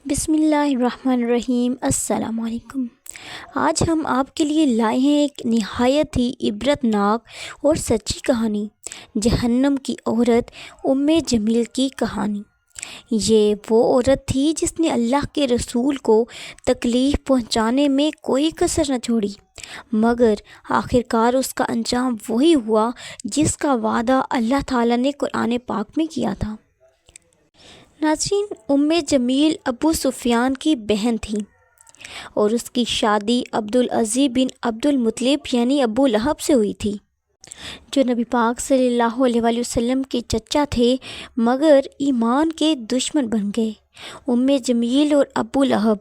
بسم اللہ الرحمن الرحیم۔ السلام علیکم۔ آج ہم آپ کے لیے لائے ہیں ایک نہایت ہی عبرت ناک اور سچی کہانی، جہنم کی عورت جمیل کی کہانی۔ یہ وہ عورت تھی جس نے اللہ کے رسول کو تکلیف پہنچانے میں کوئی کسر نہ چھوڑی، مگر آخرکار اس کا انجام وہی ہوا جس کا وعدہ اللہ تعالیٰ نے قرآن پاک میں کیا تھا۔ ناظرین، جمیل ابو سفیان کی بہن تھی اور اس کی شادی عبدالعزیز بن عبدالمطلب یعنی ابو لہب سے ہوئی تھی، جو نبی پاک صلی اللہ علیہ وآلہ وسلم کے چچا تھے مگر ایمان کے دشمن بن گئے۔ جمیل اور ابو لہب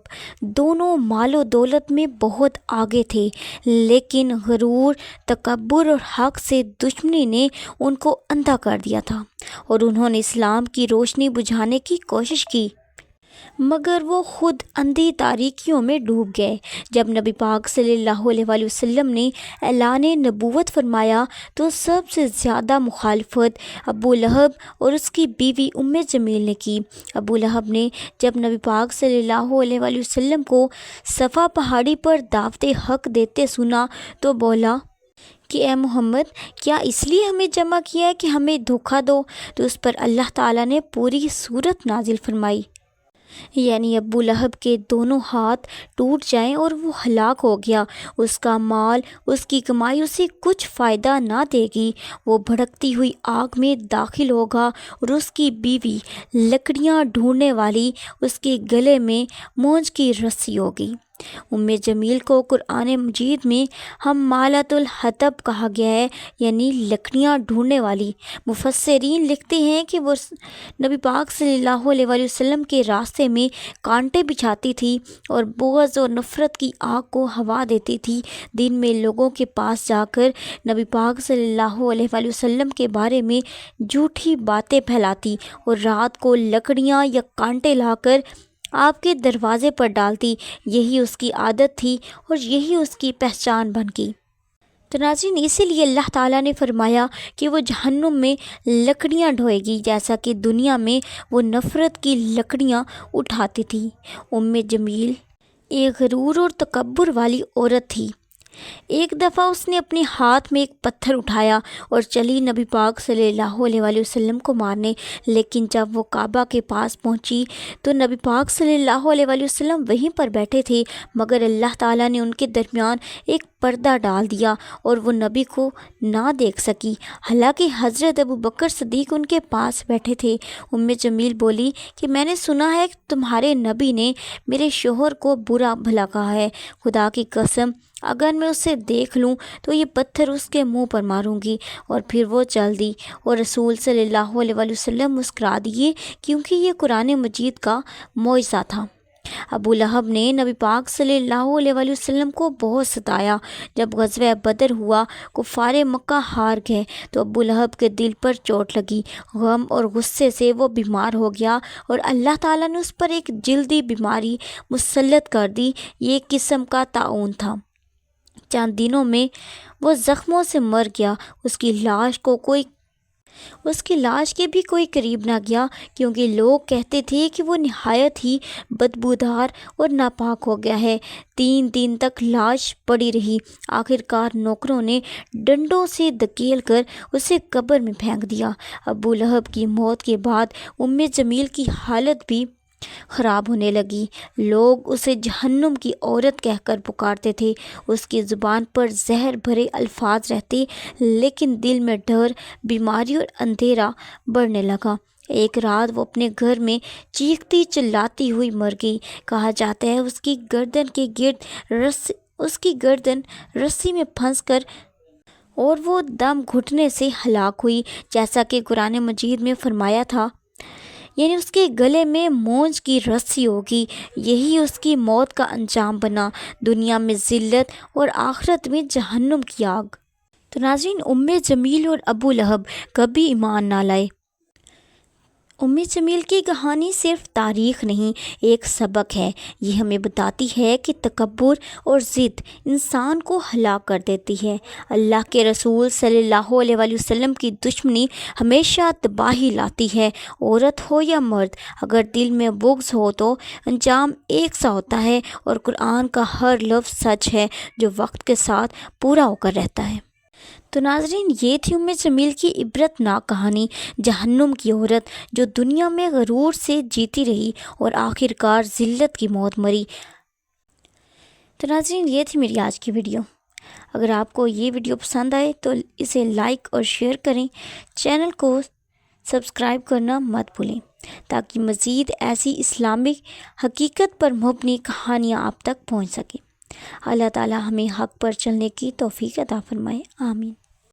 دونوں مال و دولت میں بہت آگے تھے، لیکن غرور، تکبر اور حق سے دشمنی نے ان کو اندھا کر دیا تھا اور انہوں نے اسلام کی روشنی بجھانے کی کوشش کی، مگر وہ خود اندھی تاریکیوں میں ڈوب گئے۔ جب نبی پاک صلی اللہ علیہ وآلہ وسلم نے اعلان نبوت فرمایا تو سب سے زیادہ مخالفت ابو لہب اور اس کی بیوی جمیل نے کی۔ ابو لہب نے جب نبی پاک صلی اللہ علیہ وآلہ وسلم کو صفا پہاڑی پر دعوت حق دیتے سنا تو بولا کہ اے محمد، کیا اس لیے ہمیں جمع کیا ہے کہ ہمیں دھوکہ دو؟ تو اس پر اللہ تعالیٰ نے پوری سورت نازل فرمائی، یعنی ابو لہب کے دونوں ہاتھ ٹوٹ جائیں اور وہ ہلاک ہو گیا، اس کا مال، اس کی کمائی اسے کچھ فائدہ نہ دے گی، وہ بھڑکتی ہوئی آگ میں داخل ہوگا اور اس کی بیوی لکڑیاں ڈھونڈنے والی اس کے گلے میں مونج کی رسی ہوگی۔ جمیل کو قرآن مجید میں حمالۃ الحطب کہا گیا ہے، یعنی لکڑیاں ڈھونڈنے والی۔ مفسرین لکھتے ہیں کہ وہ نبی پاک صلی اللہ علیہ وآلہ وسلم کے راستے میں کانٹے بچھاتی تھی اور بغض اور نفرت کی آگ کو ہوا دیتی تھی۔ دن میں لوگوں کے پاس جا کر نبی پاک صلی اللہ علیہ وآلہ وسلم کے بارے میں جھوٹی باتیں پھیلاتی اور رات کو لکڑیاں یا کانٹے لا کر آپ کے دروازے پر ڈالتی۔ یہی اس کی عادت تھی اور یہی اس کی پہچان بن گئی۔ تو ناظرین، اسی لیے اللہ تعالیٰ نے فرمایا کہ وہ جہنم میں لکڑیاں ڈھوئے گی، جیسا کہ دنیا میں وہ نفرت کی لکڑیاں اٹھاتی تھی۔ جمیل ایک غرور اور تکبر والی عورت تھی۔ ایک دفعہ اس نے اپنے ہاتھ میں ایک پتھر اٹھایا اور چلی نبی پاک صلی اللہ علیہ وآلہ وسلم کو مارنے، لیکن جب وہ کعبہ کے پاس پہنچی تو نبی پاک صلی اللہ علیہ وآلہ وسلم وہیں پر بیٹھے تھے، مگر اللہ تعالیٰ نے ان کے درمیان ایک پردہ ڈال دیا اور وہ نبی کو نہ دیکھ سکی، حالانکہ حضرت ابوبکر صدیق ان کے پاس بیٹھے تھے۔ جمیل بولی کہ میں نے سنا ہے کہ تمہارے نبی نے میرے شوہر کو برا بھلا کہا ہے، خدا کی قسم اگر میں اسے دیکھ لوں تو یہ پتھر اس کے منہ پر ماروں گی۔ اور پھر وہ چل دی اور رسول صلی اللہ علیہ وآلہ وسلم مسکرا دیے، کیونکہ یہ قرآن مجید کا معجزہ تھا۔ ابو لہب نے نبی پاک صلی اللہ علیہ وآلہ وسلم کو بہت ستایا۔ جب غزوہ بدر ہوا، کفار مکہ ہار گئے تو ابو لہب کے دل پر چوٹ لگی، غم اور غصے سے وہ بیمار ہو گیا اور اللہ تعالیٰ نے اس پر ایک جلدی بیماری مسلط کر دی۔ یہ ایک قسم کا طاعون تھا۔ چند دنوں میں وہ زخموں سے مر گیا۔ اس کی لاش کے بھی کوئی قریب نہ گیا، کیونکہ لوگ کہتے تھے کہ وہ نہایت ہی بدبودار اور ناپاک ہو گیا ہے۔ 3 دن تک لاش پڑی رہی۔ آخرکار نوکروں نے ڈنڈوں سے دھکیل کر اسے قبر میں پھینک دیا۔ ابو لہب کی موت کے بعد جمیل کی حالت بھی خراب ہونے لگی۔ لوگ اسے جہنم کی عورت کہہ کر پکارتے تھے۔ اس کی زبان پر زہر بھرے الفاظ رہتے، لیکن دل میں ڈر، بیماری اور اندھیرا بڑھنے لگا۔ ایک رات وہ اپنے گھر میں چیختی چلاتی ہوئی مر گئی۔ کہا جاتا ہے اس کی گردن رسی میں پھنس کر اور وہ دم گھٹنے سے ہلاک ہوئی، جیسا کہ قرآن مجید میں فرمایا تھا، یعنی اس کے گلے میں مونج کی رسی ہوگی۔ یہی اس کی موت کا انجام بنا، دنیا میں ذلت اور آخرت میں جہنم کی آگ۔ تو ناظرین، جمیل اور ابو لہب کبھی ایمان نہ لائے۔ جمیل کی کہانی صرف تاریخ نہیں، ایک سبق ہے۔ یہ ہمیں بتاتی ہے کہ تکبر اور ضد انسان کو ہلاک کر دیتی ہے۔ اللہ کے رسول صلی اللہ علیہ وآلہ وسلم کی دشمنی ہمیشہ تباہی لاتی ہے۔ عورت ہو یا مرد، اگر دل میں بغض ہو تو انجام ایک سا ہوتا ہے، اور قرآن کا ہر لفظ سچ ہے جو وقت کے ساتھ پورا ہو کر رہتا ہے۔ تو ناظرین، یہ تھی جمیل کی عبرت ناک کہانی، جہنم کی عورت جو دنیا میں غرور سے جیتی رہی اور آخر کار ذلت کی موت مری۔ تو ناظرین، یہ تھی میری آج کی ویڈیو۔ اگر آپ کو یہ ویڈیو پسند آئے تو اسے لائک اور شیئر کریں، چینل کو سبسکرائب کرنا مت بھولیں تاکہ مزید ایسی اسلامک حقیقت پر مبنی کہانیاں آپ تک پہنچ سکیں۔ اللہ تعالی ہمیں حق پر چلنے کی توفیق عطا فرمائے، آمین۔